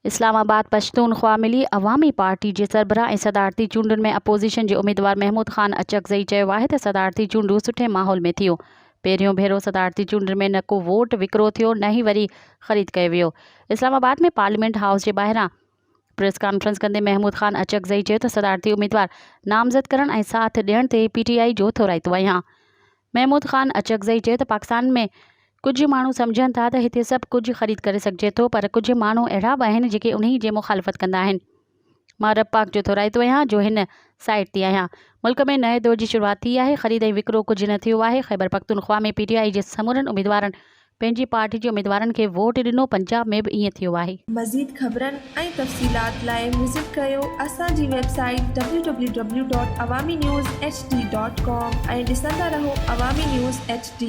इस्लामाबाद पश्तूनख्वा मिली अवामी पार्टी जे सरबराह ऐं सदारती चूंडुनि में अपोज़िशन जे उम्मीदवार महमूद ख़ान अचकज़ई चयो आहे त सदारती चूंडूं सुठे माहौल में थियो। पहिरियों भेरो सदारती चूंडुनि में न को वोट विकिरो थियो न ई वरी ख़रीद कयो वियो। इस्लामाबाद में पार्लियामेंट हाउस जे ॿाहिरां प्रेस कॉन्फ्रेंस कंदे महमूद ख़ान अचकज़ई चयो त सदारती उम्मीदवार नामज़द करण ऐं साथ ॾियण ते PTI जो थो राइतो आहियां। महमूद ख़ान अचकज़ई चयो त पाकिस्तान में कुझु माण्हू सम्झनि था त हिते सभु कुझु ख़रीद करे सघिजे थो, पर कुझु माण्हू अहिड़ा बि आहिनि जेके उन्ही जे मुखालफ़त कंदा आहिनि। मां रब पाक जो थो राइतो आहियां जो हिन साइड ते आहियां। मुल्क में नए दौर जी शुरूआत थी आहे। ख़रीद ऐं विकिरो कुझु न थियो आहे। ख़ैबर पख्तूनख्वा में PTI जे समूरनि उम्मीदवारनि पंहिंजी पार्टी जे उम्मीदवारनि खे वोट ॾिनो। पंजाब में बि ईअं थियो आहे। मज़ीद ख़बरनि ऐं तफ़सीलात लाइ विज़िट कयो असांजी वेबसाइट www.awamiNewsHD.com ऐं ॾिसंदा रहो अवामी न्यूज़ HD।